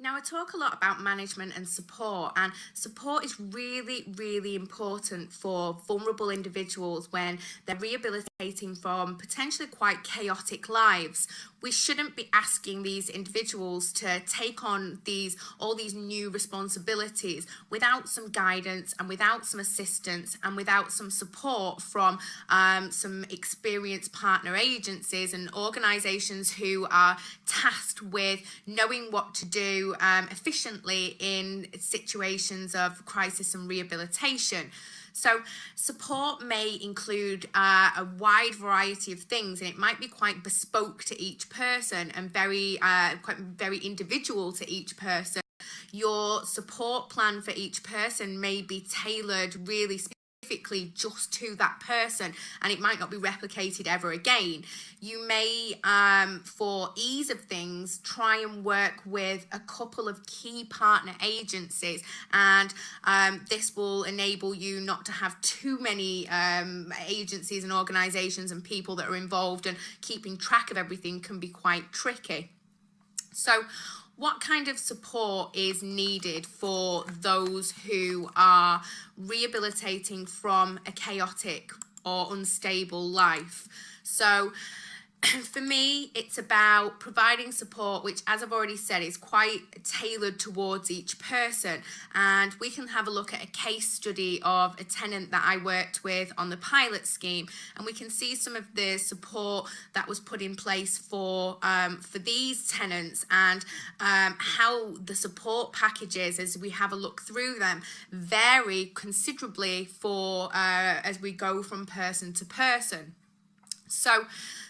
Now, I talk a lot about management and support is really, really important for vulnerable individuals when they're rehabilitating from potentially quite chaotic lives. We shouldn't be asking these individuals to take on all these new responsibilities without some guidance and without some assistance and without some support from some experienced partner agencies and organisations who are tasked with knowing what to do efficiently in situations of crisis and rehabilitation. So support may include a wide variety of things, and it might be quite bespoke to each person and very individual to each person. Your support plan for each person may be tailored really specifically just to that person, and it might not be replicated ever again. You may, for ease of things, try and work with a couple of key partner agencies, and this will enable you not to have too many agencies and organisations and people that are involved, and keeping track of everything can be quite tricky. So what kind of support is needed for those who are rehabilitating from a chaotic or unstable life? So for me, it's about providing support, which, as I've already said, is quite tailored towards each person. And we can have a look at a case study of a tenant that I worked with on the pilot scheme, and we can see some of the support that was put in place for these tenants, and how the support packages, as we have a look through them, vary considerably for as we go from person to person. So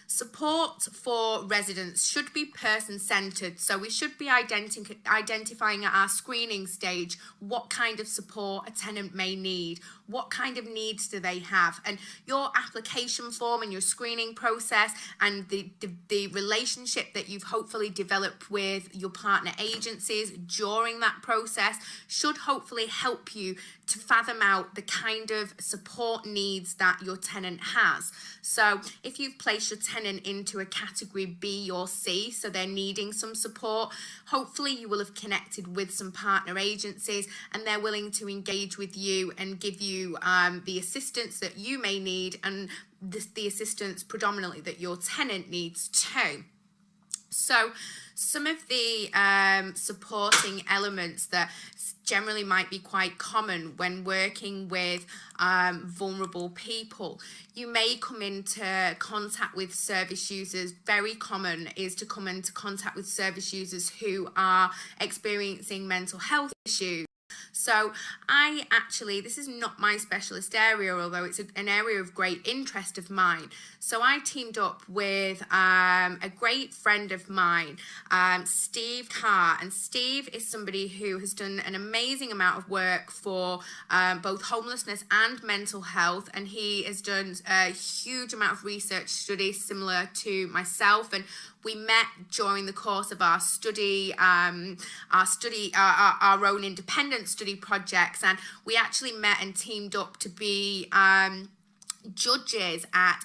support for residents should be person-centred, so we should be identifying at our screening stage what kind of support a tenant may need, what kind of needs do they have, and your application form and your screening process and the relationship that you've hopefully developed with your partner agencies during that process should hopefully help you to fathom out the kind of support needs that your tenant has. So if you've placed your tenant into a category B or C, so they're needing some support, hopefully you will have connected with some partner agencies and they're willing to engage with you and give you the assistance that you may need, and the assistance predominantly that your tenant needs too. So some of the supporting elements that generally might be quite common when working with vulnerable people. You may come into contact with service users. Very common is to come into contact with service users who are experiencing mental health issues. So this is not my specialist area, although it's an area of great interest of mine. So I teamed up with a great friend of mine, Steve Carr, and Steve is somebody who has done an amazing amount of work for both homelessness and mental health, and he has done a huge amount of research studies similar to myself, and we met during the course of our study, our own independent study projects, and we actually met and teamed up to be judges at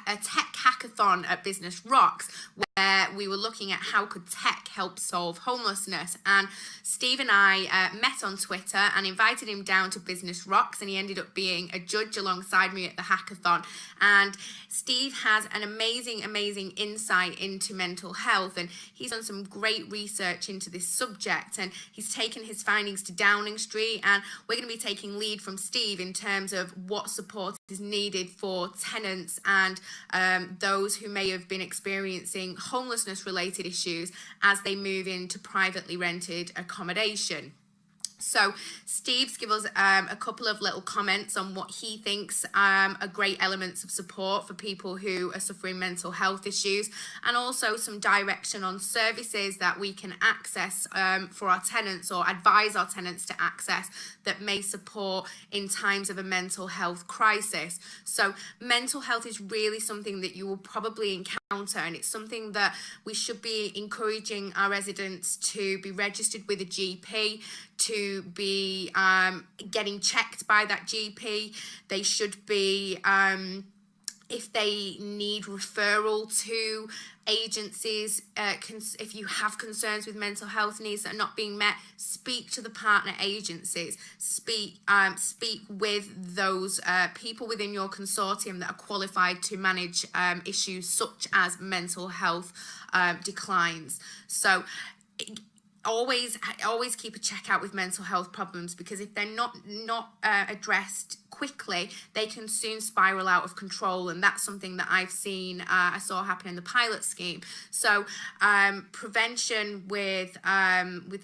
a tech hackathon at Business Rocks, where we were looking at how could tech help solve homelessness. And Steve and I met on Twitter and invited him down to Business Rocks, and he ended up being a judge alongside me at the hackathon. And Steve has an amazing insight into mental health, and he's done some great research into this subject, and he's taken his findings to Downing Street, and we're going to be taking lead from Steve in terms of what support is needed for tenants and those who may have been experiencing homelessness related issues as they move into privately rented accommodation. So Steve's given us a couple of little comments on what he thinks are great elements of support for people who are suffering mental health issues, and also some direction on services that we can access for our tenants, or advise our tenants to access, that may support in times of a mental health crisis. So mental health is really something that you will probably encounter, and it's something that we should be encouraging our residents to be registered with a GP, to be getting checked by that GP. They should be if they need referral to agencies, if you have concerns with mental health needs that are not being met, speak to the partner agencies, speak with those people within your consortium that are qualified to manage issues such as mental health declines. So always keep a check out with mental health problems, because if they're not addressed quickly, they can soon spiral out of control, and that's something that I've seen I saw happen in the pilot scheme. So prevention with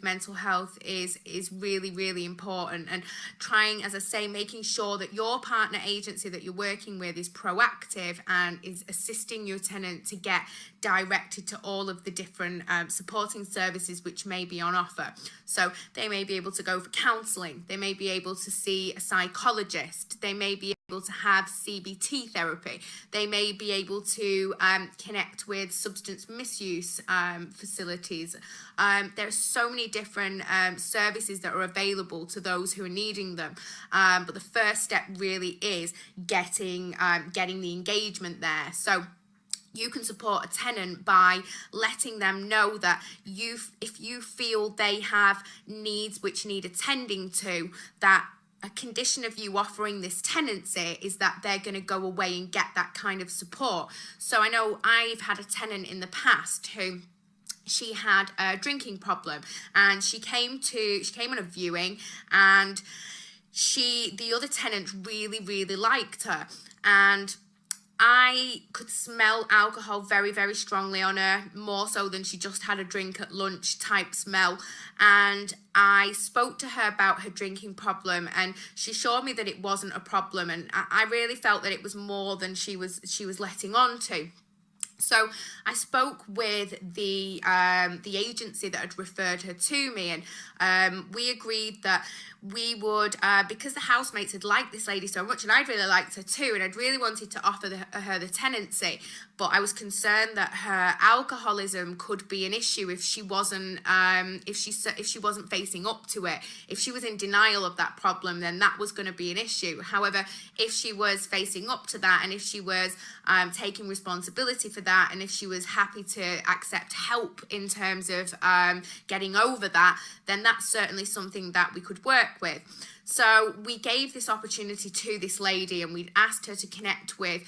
mental health is really, really important, and trying, as I say, making sure that your partner agency that you're working with is proactive and is assisting your tenant to get directed to all of the different supporting services which may be on offer. So they may be able to go for counselling, they may be able to see a psychologist, they may be able to have CBT therapy, they may be able to connect with substance misuse facilities. There are so many different services that are available to those who are needing them, but the first step really is getting the engagement there. So you can support a tenant by letting them know that if you feel they have needs which need attending to, that a condition of you offering this tenancy is that they're going to go away and get that kind of support. So I know I've had a tenant in the past who, she had a drinking problem, and she came on a viewing, and the other tenant really, really liked her, and I could smell alcohol very, very strongly on her, more so than she just had a drink at lunch type smell. And I spoke to her about her drinking problem, and she showed me that it wasn't a problem, and I really felt that it was more than she was letting on to. So I spoke with the agency that had referred her to me, and we agreed that we would, because the housemates had liked this lady so much, and I'd really liked her too, and I'd really wanted to offer her the tenancy, but I was concerned that her alcoholism could be an issue if she wasn't if she wasn't facing up to it. If she was in denial of that problem, then that was going to be an issue. However, if she was facing up to that, and if she was taking responsibility for that, and if she was happy to accept help in terms of getting over that, then that's certainly something that we could work with. So we gave this opportunity to this lady, and we'd asked her to connect with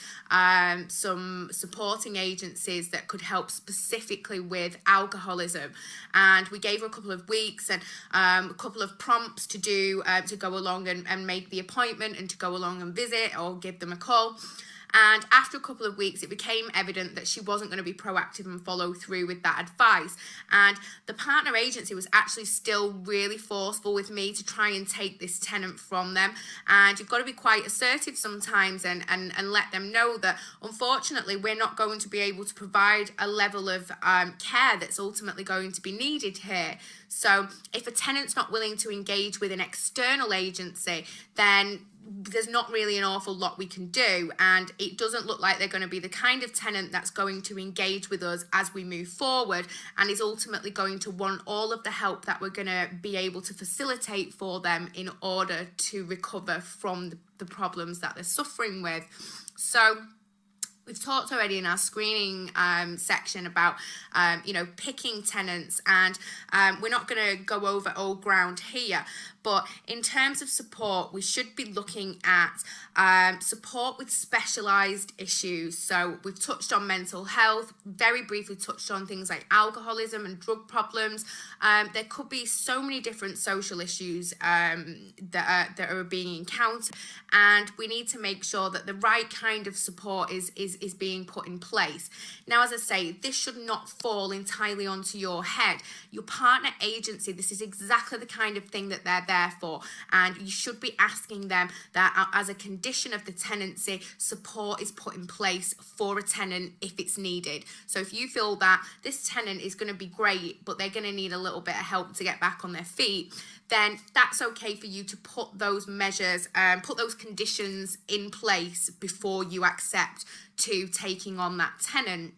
some supporting agencies that could help specifically with alcoholism. And we gave her a couple of weeks and a couple of prompts to do to go along and make the appointment, and to go along and visit or give them a call. And after a couple of weeks, it became evident that she wasn't going to be proactive and follow through with that advice. And the partner agency was actually still really forceful with me to try and take this tenant from them. And you've got to be quite assertive sometimes and let them know that, unfortunately, we're not going to be able to provide a level of care that's ultimately going to be needed here. So if a tenant's not willing to engage with an external agency, then there's not really an awful lot we can do, and it doesn't look like they're going to be the kind of tenant that's going to engage with us as we move forward, and is ultimately going to want all of the help that we're going to be able to facilitate for them in order to recover from the problems that they're suffering with. So we've talked already in our screening section about, picking tenants, and we're not going to go over old ground here. But in terms of support, we should be looking at support with specialised issues. So we've touched on mental health, very briefly touched on things like alcoholism and drug problems. There could be so many different social issues that are being encountered, and we need to make sure that the right kind of support is being put in place. Now, as I say, this should not fall entirely onto your head. Your partner agency, this is exactly the kind of thing that they're there for, and you should be asking them that as a condition of the tenancy, support is put in place for a tenant if it's needed. So if you feel that this tenant is going to be great, but they're going to need a little bit of help to get back on their feet, then that's okay for you to put those measures, put those conditions in place before you accept to taking on that tenant.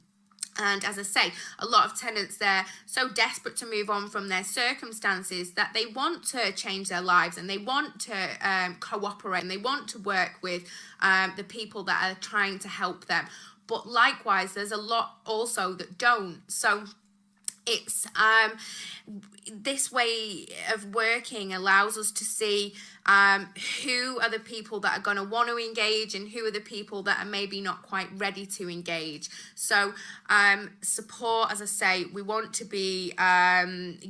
And as I say, a lot of tenants, they're so desperate to move on from their circumstances that they want to change their lives, and they want to cooperate, and they want to work with the people that are trying to help them. But likewise, there's a lot also that don't. So it's this way of working allows us to see who are the people that are going to want to engage, and who are the people that are maybe not quite ready to engage. So support, as I say, we want to be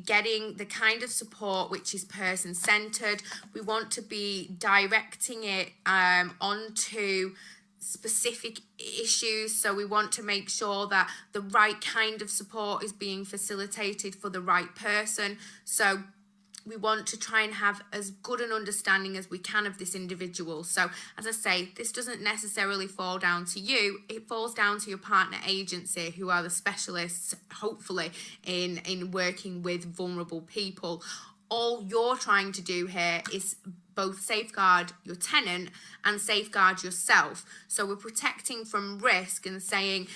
getting the kind of support which is person-centered. We want to be directing it onto specific issues. So we want to make sure that the right kind of support is being facilitated for the right person. So we want to try and have as good an understanding as we can of this individual. So as I say, this doesn't necessarily fall down to you, it falls down to your partner agency, who are the specialists, hopefully, in working with vulnerable people. All you're trying to do here is both safeguard your tenant and safeguard yourself. So we're protecting from risk and saying,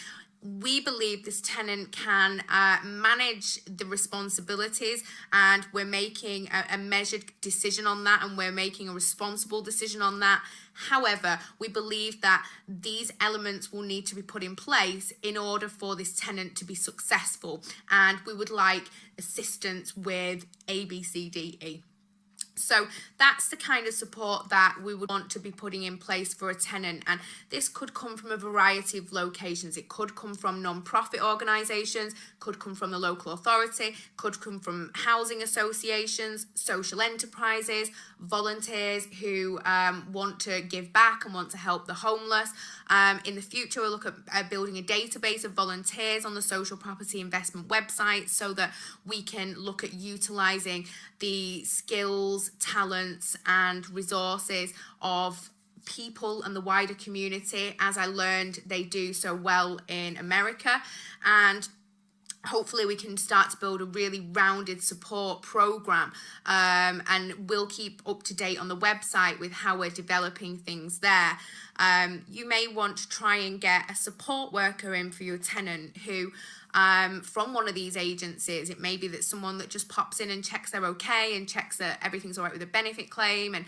we believe this tenant can manage the responsibilities, and we're making a measured decision on that, and we're making a responsible decision on that. However, we believe that these elements will need to be put in place in order for this tenant to be successful, and we would like assistance with A, B, C, D, E. So that's the kind of support that we would want to be putting in place for a tenant, and this could come from a variety of locations. It could come from non-profit organisations, could come from the local authority, could come from housing associations, social enterprises, volunteers who want to give back and want to help the homeless. In the future, we'll look at building a database of volunteers on the social property investment website, so that we can look at utilising the skills, talents and resources of people and the wider community, as I learned they do so well in America. And hopefully we can start to build a really rounded support program, and we'll keep up to date on the website with how we're developing things there. You may want to try and get a support worker in for your tenant who from one of these agencies. It may be that someone that just pops in and checks they're okay, and checks that everything's all right with a benefit claim, and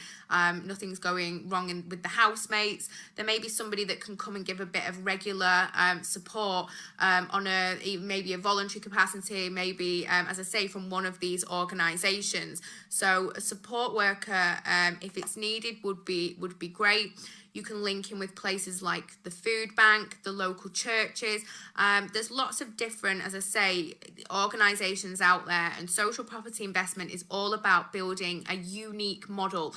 nothing's going wrong with the housemates. There may be somebody that can come and give a bit of regular support on maybe a voluntary capacity, maybe as I say, from one of these organisations. So a support worker, if it's needed, would be great. You can link in with places like the food bank, the local churches. There's lots of different, as I say, organisations out there, and social property investment is all about building a unique model.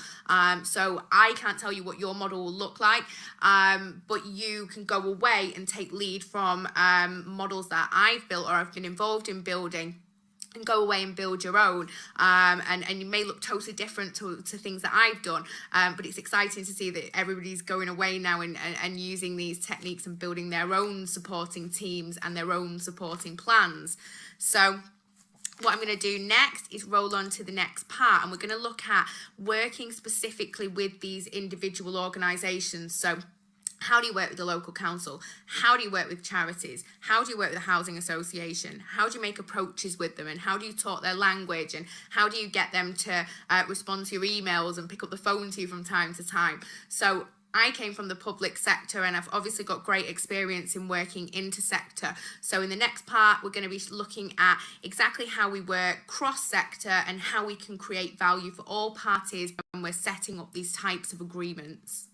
So I can't tell you what your model will look like, but you can go away and take lead from models that I've built or I've been involved in building, and go away and build your own, and you may look totally different to things that I've done, but it's exciting to see that everybody's going away now and using these techniques and building their own supporting teams and their own supporting plans. So what I'm going to do next is roll on to the next part, and we're going to look at working specifically with these individual organisations. So how do you work with the local council? How do you work with charities? How do you work with a housing association? How do you make approaches with them? And how do you talk their language? And how do you get them to respond to your emails and pick up the phone to you from time to time? So I came from the public sector, and I've obviously got great experience in working inter-sector. So in the next part, we're going to be looking at exactly how we work cross-sector and how we can create value for all parties when we're setting up these types of agreements.